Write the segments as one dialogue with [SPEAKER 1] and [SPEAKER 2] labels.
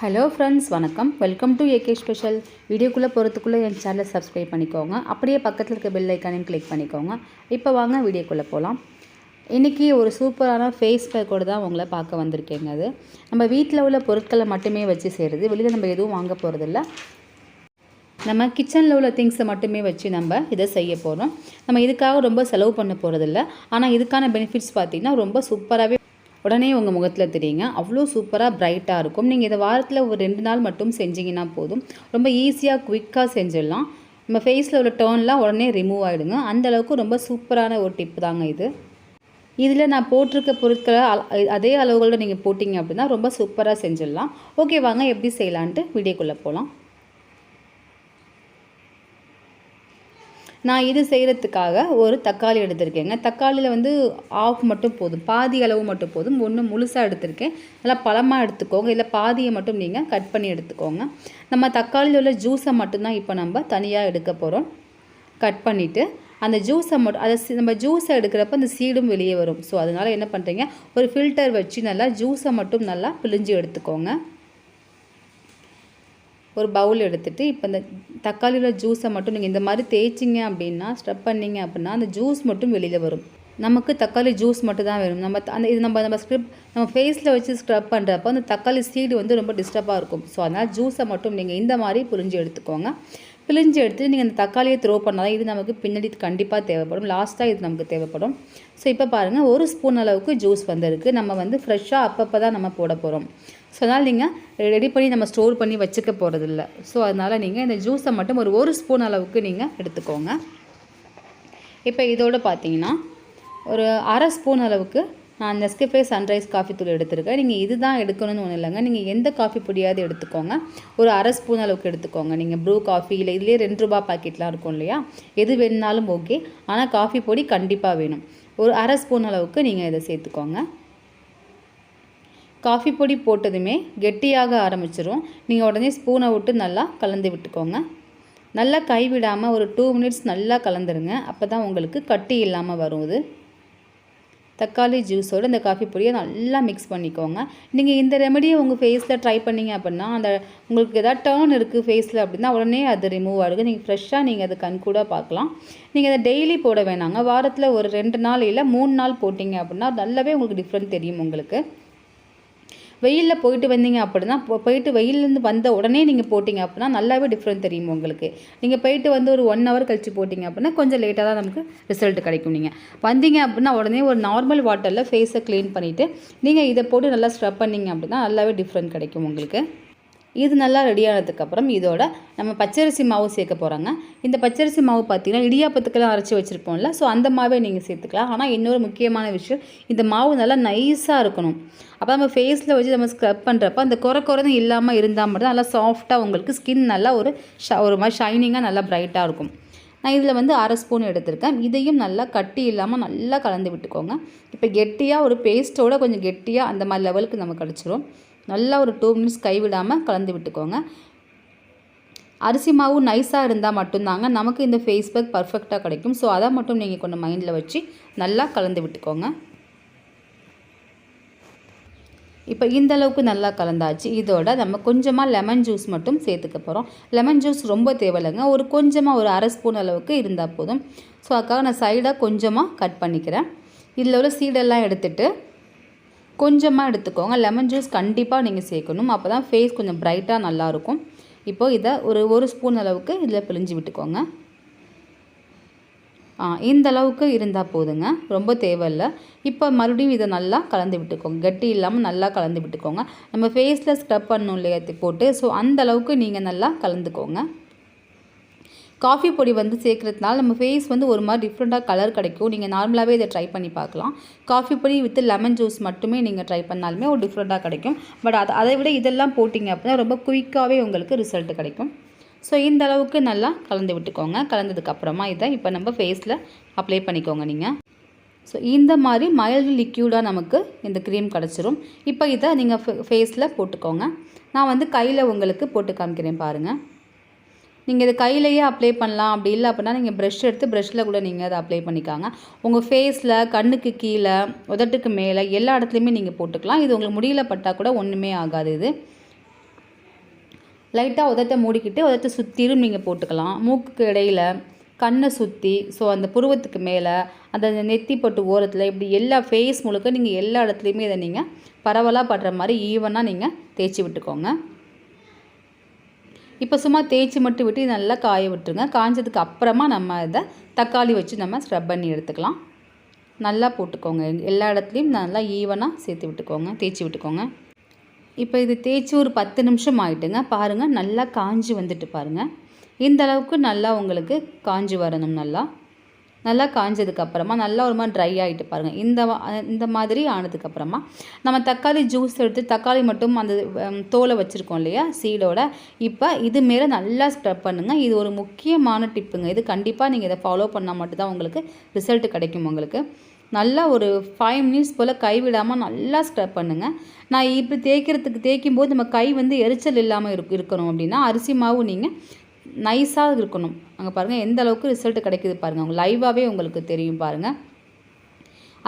[SPEAKER 1] Hello friends, வணக்கம். Welcome to AK special. வீடியோக்குள்ளே போகிறதுக்குள்ளே என் சேனலை சப்ஸ்கிரைப் பண்ணிக்கோங்க. அப்படியே பக்கத்தில் இருக்க பெல் ஐக்கானையும் கிளிக் பண்ணிக்கோங்க. இப்போ வாங்க வீடியோக்குள்ளே போகலாம். இன்றைக்கி ஒரு சூப்பரான ஃபேஸ் பேக்கோடு தான் உங்களை பார்க்க வந்திருக்கேங்க. அது நம்ம வீட்டில் உள்ள பொருட்களை மட்டுமே வச்சு செய்கிறது. வெளியில் நம்ம எதுவும் வாங்க போகிறதில்ல. நம்ம கிச்சனில் உள்ள திங்ஸை மட்டுமே வச்சு நம்ம இதை செய்ய போகிறோம். நம்ம இதுக்காக ரொம்ப செலவு பண்ண போகிறதில்ல. ஆனால் இதுக்கான பெனிஃபிட்ஸ் பார்த்திங்கன்னா ரொம்ப சூப்பராகவே உடனே உங்கள் முகத்தில் தெரியுங்க. அவ்வளோ சூப்பராக பிரைட்டாக இருக்கும். நீங்கள் இதை வாரத்தில் ஒரு 2 நாள் மட்டும் செஞ்சிங்கன்னா போதும். ரொம்ப ஈஸியாக குவிக்காக செஞ்சிடலாம். நம்ம ஃபேஸில் உள்ள டர்ன்லாம் உடனே ரிமூவ் ஆகிடுங்க. அந்தளவுக்கு ரொம்ப சூப்பரான ஒரு டிப்பு தாங்க இது. இதில் நான் போட்டிருக்க பொருட்களை அதே அளவுகளில் நீங்கள் போட்டிங்க அப்படின்னா ரொம்ப சூப்பராக செஞ்சிடலாம். ஓகே, வாங்க எப்படி செய்யலான்ட்டு வீடியோக்குள்ளே போகலாம். நான் இது செய்கிறதுக்காக ஒரு தக்காளி எடுத்திருக்கேங்க. தக்காளியில் வந்து ஆஃப் மட்டும் போதும், பாதி அளவு மட்டும் போதும். ஒன்று முழுசாக எடுத்திருக்கேன். நல்லா பழமாக எடுத்துக்கோங்க. இல்லை பாதியை மட்டும் நீங்கள் கட் பண்ணி எடுத்துக்கோங்க. நம்ம தக்காளியில் உள்ள ஜூஸை மட்டும்தான் இப்போ நம்ம தனியாக எடுக்க போகிறோம். கட் பண்ணிவிட்டு அந்த ஜூஸை மட்டும் நம்ம ஜூஸை எடுக்கிறப்ப அந்த சீடும் வெளியே வரும். ஸோ அதனால் என்ன பண்ணுறீங்க, ஒரு ஃபில்டர் வச்சு நல்லா ஜூஸை மட்டும் நல்லா பிழிஞ்சு எடுத்துக்கோங்க. ஒரு பவுல் எடுத்துகிட்டு இப்போ இந்த தக்காளியில் ஜூஸை மட்டும் நீங்கள் இந்த மாதிரி தேய்ச்சிங்க அப்படின்னா, ஸ்க்ரப் பண்ணிங்க அப்படின்னா அந்த ஜூஸ் மட்டும் வெளியில் வரும். நமக்கு தக்காளி ஜூஸ் மட்டும் தான் வேணும். நம்ம ஃபேஸில் வச்சு ஸ்க்ரப் பண்ணுறப்போ அந்த தக்காளி சீடு வந்து ரொம்ப டிஸ்டர்பாக இருக்கும். ஸோ அதனால் ஜூஸை மட்டும் நீங்கள் இந்த மாதிரி பிழிஞ்சு எடுத்துக்கோங்க. பிழிஞ்சு எடுத்து நீங்கள் அந்த தக்காளியை த்ரோ பண்ணால் இது நமக்கு பின்னாடி கண்டிப்பாக தேவைப்படும். லாஸ்ட்டாக இது நமக்கு தேவைப்படும். ஸோ இப்போ பாருங்கள், 1 ஸ்பூன் அளவுக்கு ஜூஸ் வந்திருக்கு. நம்ம வந்து ஃப்ரெஷ்ஷாக அப்பப்போ தான் நம்ம போட போகிறோம். ஸோ அதனால் நீங்கள் ரெடி பண்ணி நம்ம ஸ்டோர் பண்ணி வச்சுக்க போகிறதில்ல. ஸோ அதனால் நீங்கள் இந்த ஜூஸை மட்டும் ஒரு ஸ்பூன் அளவுக்கு நீங்கள் எடுத்துக்கோங்க. இப்போ இதோடு பார்த்தீங்கன்னா ஒரு 1/2 ஸ்பூன் அளவுக்கு நான் நெஸ்கஃபே சன்ரைஸ் காஃபி தூள் எடுத்துருக்கேன். நீங்கள் இது தான் எடுக்கணும்னு ஒன்றும் இல்லைங்க. நீங்கள் எந்த காஃபி பொடியாவது எடுத்துக்கோங்க. ஒரு 1/2 ஸ்பூன் அளவுக்கு எடுத்துக்கோங்க. நீங்கள் ப்ரூ காஃபி இல்லை இதுலேயே ₹2 பாக்கெட்லாம் இருக்கும் இல்லையா, எது வேணுனாலும் ஓகே. ஆனால் காஃபி பொடி கண்டிப்பாக வேணும். ஒரு 1/2 ஸ்பூன் அளவுக்கு நீங்கள் இதை சேர்த்துக்கோங்க. காஃபி பொடி போட்டதுமே கெட்டியாக ஆரம்பிச்சிடும். நீங்கள் உடனே ஸ்பூனை விட்டு நல்லா கலந்து விட்டுக்கோங்க. நல்லா கைவிடாமல் ஒரு 2 மினிட்ஸ் நல்லா கலந்துருங்க. அப்போ தான் உங்களுக்கு கட்டி இல்லாமல் வரும். இது தக்காளி ஜூஸோடு இந்த காஃபி பொடியை நல்லா மிக்ஸ் பண்ணிக்கோங்க. நீங்கள் இந்த ரெமடியை உங்கள் ஃபேஸில் ட்ரை பண்ணிங்க அப்படின்னா, உங்களுக்கு எதாவது டர்ன் இருக்குது ஃபேஸில் அப்படின்னா உடனே அது ரிமூவ் ஆகிடுது. நீங்கள் ஃப்ரெஷ்ஷாக நீங்கள் அதை கண்கூட பார்க்கலாம். நீங்கள் அதை டெய்லி போட வேணாங்க. வாரத்தில் ஒரு 2 நாள் இல்லை 3 நாள் போட்டிங்க அப்படின்னா நல்லாவே உங்களுக்கு டிஃப்ரெண்ட் தெரியும். உங்களுக்கு வெயிலில் போயிட்டு வந்தீங்க அப்படின்னா, போயிட்டு வெயிலேருந்து வந்த உடனே நீங்கள் போட்டிங்க அப்படின்னா நல்லாவே டிஃப்ரெண்ட் தெரியும் உங்களுக்கு. நீங்கள் போயிட்டு வந்து ஒரு 1 ஹவர் கழித்து போட்டிங்க அப்படின்னா கொஞ்சம் லேட்டாக தான் நமக்கு ரிசல்ட் கிடைக்கும். நீங்கள் வந்தீங்க அப்படின்னா உடனே ஒரு நார்மல் வாட்டரில் ஃபேஸை க்ளீன் பண்ணிவிட்டு நீங்கள் இதை போட்டு நல்லா ஸ்க்ரப் பண்ணிங்க அப்படின்னா நல்லாவே டிஃப்ரெண்ட் கிடைக்கும் உங்களுக்கு. இது நல்லா ரெடி ஆனதுக்கப்புறம் இதோட நம்ம பச்சரிசி மாவு சேர்க்க போகிறாங்க. இந்த பச்சரிசி மாவு பார்த்திங்கன்னா இடியாப்பத்துக்கெல்லாம் அரைச்சி வச்சுருப்போம்ல, ஸோ அந்த மாவே நீங்கள் சேர்த்துக்கலாம். ஆனால் இன்னொரு முக்கியமான விஷயம், இந்த மாவு நல்லா நைஸாக இருக்கணும். அப்போ நம்ம ஃபேஸில் வச்சு நம்ம ஸ்க்ரப் பண்ணுறப்ப அந்த குறைன்னு இல்லாமல் இருந்தால் மட்டும் நல்லா சாஃப்டாக உங்களுக்கு ஸ்கின் நல்லா ஒரு மாதிரி ஷைனிங்காக நல்லா ப்ரைட்டாக இருக்கும். நான் இதில் வந்து 1/2 ஸ்பூன் எடுத்திருக்கேன். இதையும் நல்லா கட்டி இல்லாமல் நல்லா கலந்து விட்டுக்கோங்க. இப்போ கெட்டியாக ஒரு பேஸ்ட்டோட கொஞ்சம் கெட்டியாக அந்த மாதிரி லெவலுக்கு நமக்கு கிடச்சிரும். நல்லா ஒரு 2 மினிட்ஸ் கைவிடாமல் கலந்து விட்டுக்கோங்க. அரிசி மாவு நைஸாக இருந்தால் மட்டும்தாங்க நமக்கு இந்த ஃபேஸ் பேக் பர்ஃபெக்டாக கிடைக்கும். ஸோ அதை மட்டும் நீங்கள் கொஞ்சம் மைண்டில் வச்சு நல்லா கலந்து விட்டுக்கோங்க. இப்போ இந்த அளவுக்கு நல்லா கலந்தாச்சு. இதோட நம்ம கொஞ்சமாக லெமன் ஜூஸ் மட்டும் சேர்த்துக்க போகிறோம். லெமன் ஜூஸ் ரொம்ப தேவையில்லைங்க. ஒரு கொஞ்சமாக ஒரு 1/2 ஸ்பூன் அளவுக்கு இருந்தால் போதும். ஸோ அதுக்காக நான் சைடாக கொஞ்சமாக கட் பண்ணிக்கிறேன். இதில் உள்ள சீடெல்லாம் எடுத்துகிட்டு கொஞ்சமாக எடுத்துக்கோங்க. லெமன் ஜூஸ் கண்டிப்பாக நீங்கள் சேர்க்கணும். அப்போ தான் ஃபேஸ் கொஞ்சம் ப்ரைட்டாக நல்லாயிருக்கும். இப்போது இதை ஒரு ஸ்பூன் அளவுக்கு இதில் பிழிஞ்சு விட்டுக்கோங்க. இந்த அளவுக்கு இருந்தால் போதுங்க, ரொம்ப தேவையில்லை. இப்போ மறுபடியும் இதை நல்லா கலந்து விட்டுக்கோங்க. கட்டி இல்லாமல் நல்லா கலந்து விட்டுக்கோங்க. நம்ம ஃபேஸில் ஸ்க்ரப் பண்ணணும் இல்லையா போட்டு, ஸோ அந்த அளவுக்கு நீங்கள் நல்லா கலந்துக்கோங்க. காஃபி பொடி வந்து சேர்க்குறதுனால நம்ம ஃபேஸ் வந்து ஒரு மாதிரி டிஃப்ரெண்ட்டாக கலர் கிடைக்கும். நீங்கள் நார்மலாகவே இதை ட்ரை பண்ணி பார்க்கலாம். காஃபி பொடி வித் லெமன் ஜூஸ் மட்டுமே நீங்கள் ட்ரை பண்ணாலுமே ஒரு டிஃப்ரெண்ட்டாக கிடைக்கும். பட் அதை விட இதெல்லாம் போட்டிங்க அப்படின்னா ரொம்ப குயிக்காகவே உங்களுக்கு ரிசல்ட் கிடைக்கும். ஸோ இந்த அளவுக்கு நல்லா கலந்து விட்டுக்கோங்க. கலந்ததுக்கப்புறமா இதை இப்போ நம்ம ஃபேஸில் அப்ளை பண்ணிக்கோங்க நீங்கள். ஸோ இந்த மாதிரி மைல்டு லிக்யூடாக நமக்கு இந்த க்ரீம் கிடச்சிரும். இப்போ இதை நீங்கள் ஃபேஸில் போட்டுக்கோங்க. நான் வந்து கையில் உங்களுக்கு போட்டு காமிக்கிறேன் பாருங்கள். நீங்கள் இதை கையிலேயே அப்ளை பண்ணலாம். அப்படி இல்லை அப்படின்னா நீங்கள் ப்ரஷ் எடுத்து ப்ரஷ்ஷில் கூட நீங்கள் அதை அப்ளை பண்ணிக்காங்க. உங்கள் ஃபேஸில், கண்ணுக்கு கீழே, உதட்டுக்கு மேலே எல்லா இடத்துலையுமே நீங்கள் போட்டுக்கலாம். இது உங்களுக்கு முடியல பட்டால் கூட ஒன்றுமே ஆகாது. இது லைட்டாக உதட்டை மூடிக்கிட்டு உதட்டை சுற்றிலும் நீங்கள் போட்டுக்கலாம். மூக்குக்கு இடையில், கண்ணை சுற்றி, ஸோ அந்த புருவத்துக்கு மேலே, அந்த நெத்தி பட்டு ஓரத்தில், இப்படி எல்லா ஃபேஸ் முழுக்க நீங்கள் எல்லா இடத்துலையுமே இதை நீங்கள் பரவலாக படுற மாதிரி ஈவனாக நீங்கள் தேய்ச்சி விட்டுக்கோங்க. இப்போ சும்மா தேய்ச்சி மட்டும் விட்டு நல்லா காய விட்டுருங்க. காய்ஞ்சதுக்கு அப்புறமா நம்ம இதை தக்காளி வச்சு நம்ம ஸ்க்ரப் பண்ணி எடுத்துக்கலாம். நல்லா போட்டுக்கோங்க, எல்லா இடத்துலையும் நல்லா ஈவனாக சேர்த்து விட்டுக்கோங்க, தேய்ச்சி விட்டுக்கோங்க. இப்போ இது தேய்ச்சி ஒரு 10 நிமிஷம் ஆகிட்டுங்க. பாருங்கள் நல்லா காஞ்சி வந்துட்டு பாருங்கள். இந்த அளவுக்கு நல்லா உங்களுக்கு காஞ்சி வரணும். நல்லா காஞ்சதுக்கப்புறமா நல்லா ஒரு மாதிரி ட்ரை ஆகிட்டு பாருங்கள். இந்த மாதிரி ஆனதுக்கப்புறமா நம்ம தக்காளி ஜூஸ் எடுத்து தக்காளி மட்டும் அந்த தோலை வச்சுருக்கோம் இல்லையா, சீடோட, இப்போ இது மேலே நல்லா ஸ்க்ரப் பண்ணுங்கள். இது ஒரு முக்கியமான டிப்புங்க. இது கண்டிப்பாக நீங்கள் இதை ஃபாலோ பண்ணால் மட்டும்தான் உங்களுக்கு ரிசல்ட் கிடைக்கும். உங்களுக்கு நல்லா ஒரு 5 மினிட்ஸ் போல் கைவிடாமல் நல்லா ஸ்க்ரப் பண்ணுங்கள். நான் இப்படி தேய்க்கும் போது நம்ம கை எரிச்சல் இல்லாமல் இருக்கணும் அப்படின்னா அரிசி மாவு நீங்கள் நைஸாக இருக்கணும். அங்கே பாருங்கள் எந்த அளவுக்கு ரிசல்ட் கிடைக்குது பாருங்கள். அவங்க லைவாகவே உங்களுக்கு தெரியும் பாருங்கள்.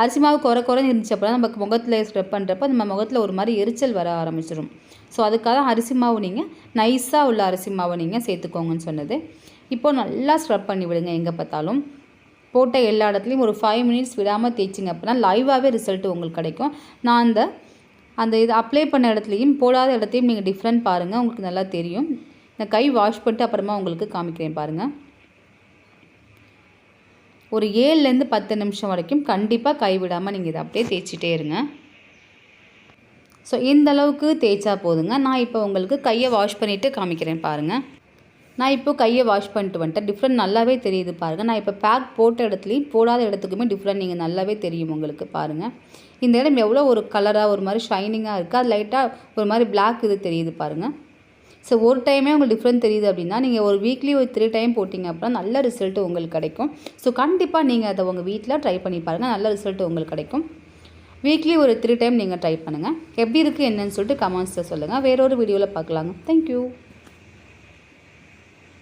[SPEAKER 1] அரிசி மாவு குறைன்னு இருந்துச்சு அப்படின்னா நமக்கு முகத்தில் ஸ்க்ரப் பண்ணுறப்ப நம்ம முகத்தில் ஒரு மாதிரி எரிச்சல் வர ஆரம்பிச்சிடும். ஸோ அதுக்காக அரிசி மாவு நீங்கள் நைஸாக உள்ள அரிசி மாவை நீங்கள் சேர்த்துக்கோங்கன்னு சொன்னது. இப்போது நல்லா ஸ்க்ரப் பண்ணி விடுங்க. எங்கே பார்த்தாலும் போட்ட எல்லா இடத்துலையும் ஒரு 5 மினிட்ஸ் விடாமல் தேய்ச்சிங்க அப்படின்னா லைவாகவே ரிசல்ட் உங்களுக்கு கிடைக்கும். நான் அந்த இது அப்ளை பண்ண இடத்துலையும் போடாத இடத்தையும் நீங்கள் டிஃப்ரெண்ட் பாருங்கள், உங்களுக்கு நல்லா தெரியும். நான் கை வாஷ் பண்ணிட்டு அப்புறமா உங்களுக்கு காமிக்கிறேன் பாருங்கள். ஒரு 7லேருந்து 10 நிமிஷம் வரைக்கும் கண்டிப்பாக கைவிடாமல் நீங்கள் இதை அப்படியே தேய்ச்சிட்டே இருங்க. ஸோ இந்த அளவுக்கு தேய்ச்சா போதுங்க. நான் இப்போ உங்களுக்கு கையை வாஷ் பண்ணிவிட்டு காமிக்கிறேன் பாருங்கள். நான் இப்போ கையை வாஷ் பண்ணிட்டு வந்துட்டேன். டிஃப்ரெண்ட் நல்லாவே தெரியுது பாருங்கள். நான் இப்போ பேக் போட்ட இடத்துலையும் போடாத இடத்துக்குமே டிஃப்ரெண்ட் நீங்கள் நல்லாவே தெரியும் உங்களுக்கு பாருங்கள். இந்த இடம் எவ்வளோ ஒரு கலராக ஒரு மாதிரி ஷைனிங்காக இருக்குது. அது லைட்டாக ஒரு மாதிரி பிளாக் இது தெரியுது பாருங்கள். ஸோ ஒரு டைமே உங்களுக்கு டிஃப்ரெண்ட் தெரியுது அப்படின்னா நீங்கள் ஒரு வீக்லி ஒரு 3 டைம் போட்டிங்க அப்படின்னா நல்ல ரிசல்ட்டு உங்களுக்கு கிடைக்கும். ஸோ கண்டிப்பாக நீங்கள் அதை உங்கள் வீட்டில் ட்ரை பண்ணி பாருங்கள், நல்ல ரிசல்ட்டு உங்களுக்கு கிடைக்கும். வீக்லி ஒரு 3 டைம் நீங்கள் ட்ரை பண்ணுங்கள். எப்படி இருக்குது என்னன்னு சொல்லிட்டு கமெண்ட்ஸில் சொல்லுங்கள். வேறொரு வீடியோவில் பார்க்கலாங்க. தேங்க்யூ.